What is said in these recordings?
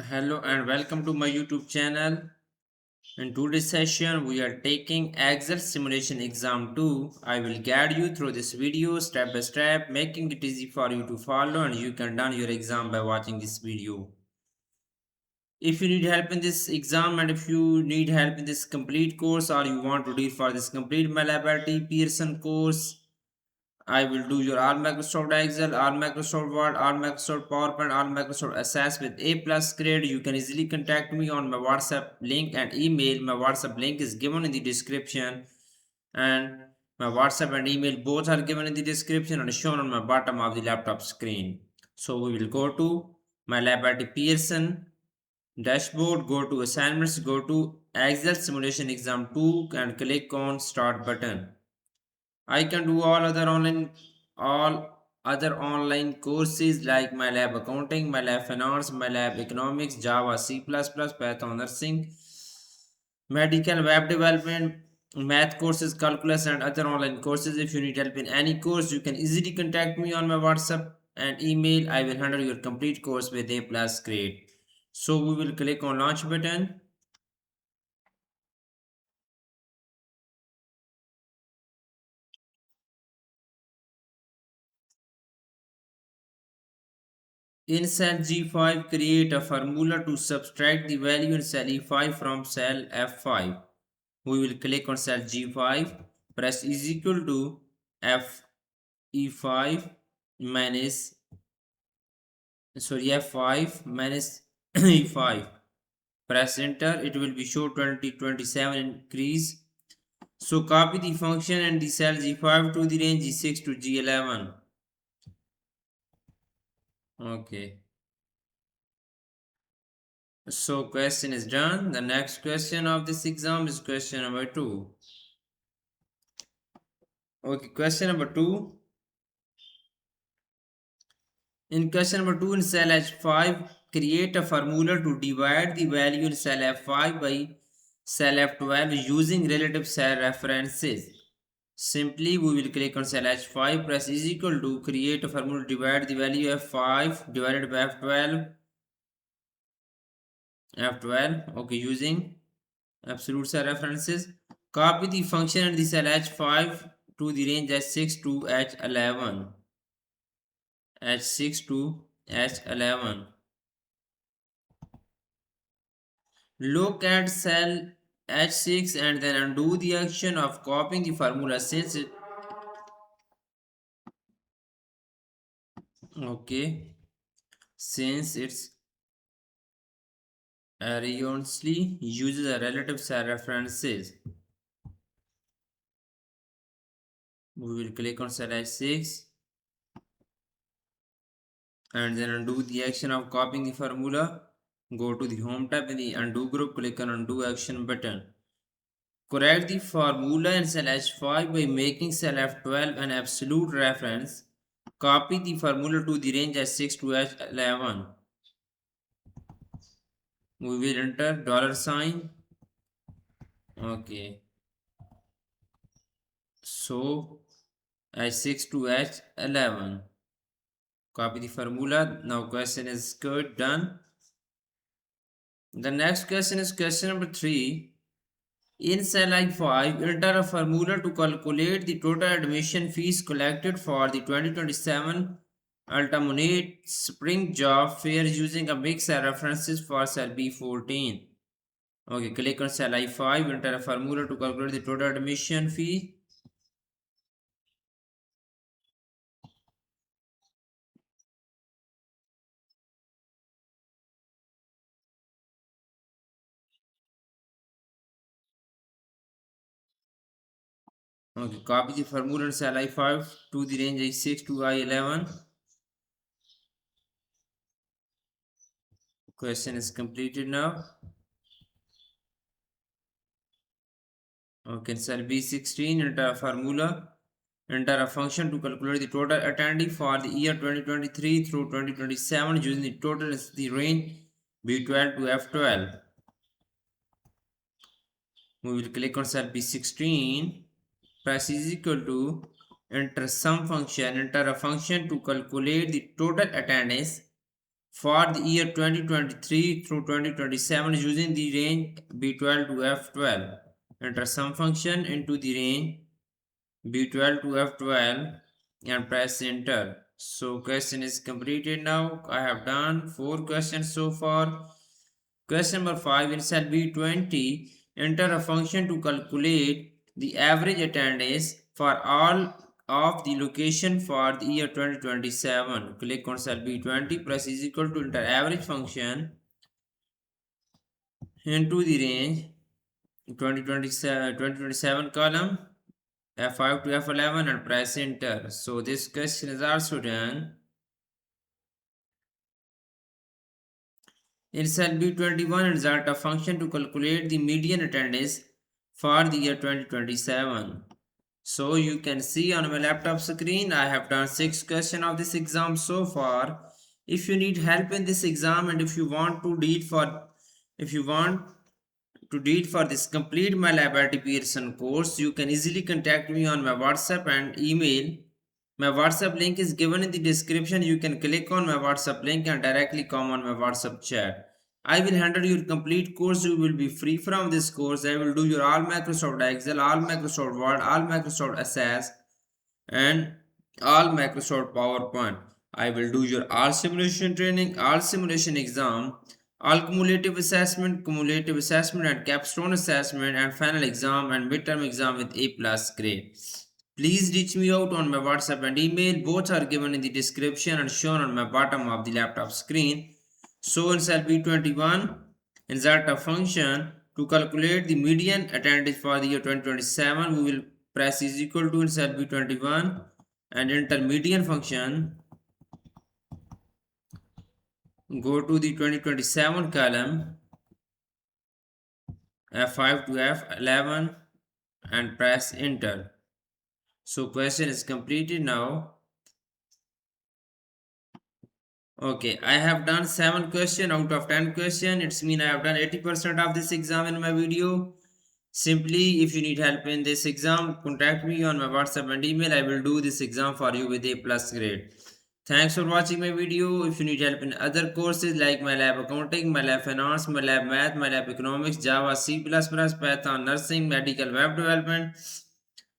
Hello and welcome to my YouTube channel. In today's session, we are taking Excel Simulation Exam 2. I will guide you through this video step by step, making it easy for you to follow and you can done your exam by watching this video. If you need help in this exam and if you need help in this complete course or you want to read for this complete mylabit Pearson course, I will do your all Microsoft Excel, all Microsoft Word, all Microsoft PowerPoint, all Microsoft Access with A plus grade. You can easily contact me on my WhatsApp link and email. My WhatsApp link is given in the description, and my WhatsApp and email both are given in the description and shown on my bottom of the laptop screen. So we will go to my lab at Pearson dashboard, go to assignments, go to Excel Simulation Exam 2 and click on Start button. I can do all other online courses like MyLab Accounting, MyLab Finance, MyLab Economics, Java, C++, Python Nursing, Medical Web Development, Math courses, Calculus, and other online courses. If you need help in any course, you can easily contact me on my WhatsApp and email. I will handle your complete course with A plus grade. So we will click on Launch button. In cell G5, create a formula to subtract the value in cell E5 from cell F5. We will click on cell G5, press is equal to F5 minus F5 minus E5. Press enter, it will be show 2027 increase. So copy the function and the cell G5 to the range G6 to G11. Okay. So question is done. The next question of this exam is question number 2. Okay, question number 2. In question number 2 in cell H5, create a formula to divide the value in cell F5 by cell F12 using relative cell references. Simply we will click on cell H5, press is equal to create a formula to divide the value F5 divided by F12, okay, using absolute cell references. Copy the function in the cell H5 to the range H6 to H11. H6 to H11. Look at cell H6 and then undo the action of copying the formula since it's erroneously uses a relative cell references. We will click on cell H6 and then undo the action of copying the formula. Go to the home tab in the undo group, click on undo action button. Correct the formula in cell H5 by making cell F12 an absolute reference. Copy the formula to the range H6 to H11. We will enter $sign. Okay. So H6 to H11. Copy the formula. Now question is good, done. The next question is question number 3. In cell I5, enter a formula to calculate the total admission fees collected for the 2027 alternate spring job fair using a mix of references for cell B14. Okay, click on cell I5, enter a formula to calculate the total admission fee. Okay, copy the formula in cell I5 to the range I6 to I11. Question is completed now. Okay, cell B16, enter a formula. Enter a function to calculate the total attendee for the year 2023 through 2027 using the total is the range B12 to F12. We will click on cell B16, press is equal to, enter some function, enter a function to calculate the total attendance for the year 2023 through 2027 using the range B12 to F12. Enter sum function into the range B12 to F12 and press enter. So question is completed now. I have done 4 questions so far. Question number 5, in cell B20, enter a function to calculate the average attendance for all of the location for the year 2027. Click on cell B20, press is equal to enter average function into the range 2027 column F5 to F11 and press enter. So this question is also done. In cell B21, insert a function to calculate the median attendance for the year 2027. So you can see on my laptop screen, I have done 6 questions of this exam so far. If you need help in this exam and if you want to read for this complete mylabit Pearson course, you can easily contact me on my WhatsApp and email. My WhatsApp link is given in the description. You can click on my WhatsApp link and directly come on my WhatsApp chat. I will handle your complete course. You will be free from this course. I will do your all Microsoft Excel, all Microsoft Word, all Microsoft Access, and all Microsoft PowerPoint. I will do your all simulation training, all simulation exam, all cumulative assessment and capstone assessment and final exam and midterm exam with A plus grade. Please reach me out on my WhatsApp and email. Both are given in the description and shown on my bottom of the laptop screen. So in cell B21, insert a function to calculate the median attendance for the year 2027. We will press is equal to in cell B21 and enter median function. Go to the 2027 column F5 to F11 and press enter. So question is completed now. Okay, I have done 7 questions out of 10 questions. It's mean I have done 80% of this exam in my video. Simply, if you need help in this exam, contact me on my WhatsApp and email. I will do this exam for you with A plus grade. Thanks for watching my video. If you need help in other courses like MyLab Accounting, MyLab Finance, MyLab Math, MyLab Economics, Java, C++, Python, Nursing, Medical Web Development,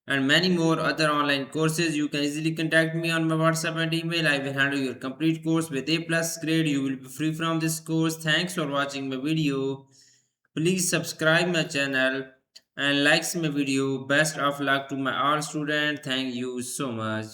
and many more other online courses, you can easily contact me on my WhatsApp and email. I will handle your complete course with A plus grade. You will be free from this course. Thanks for watching my video. Please subscribe my channel and likes my video. Best of luck to my all students. Thank you so much.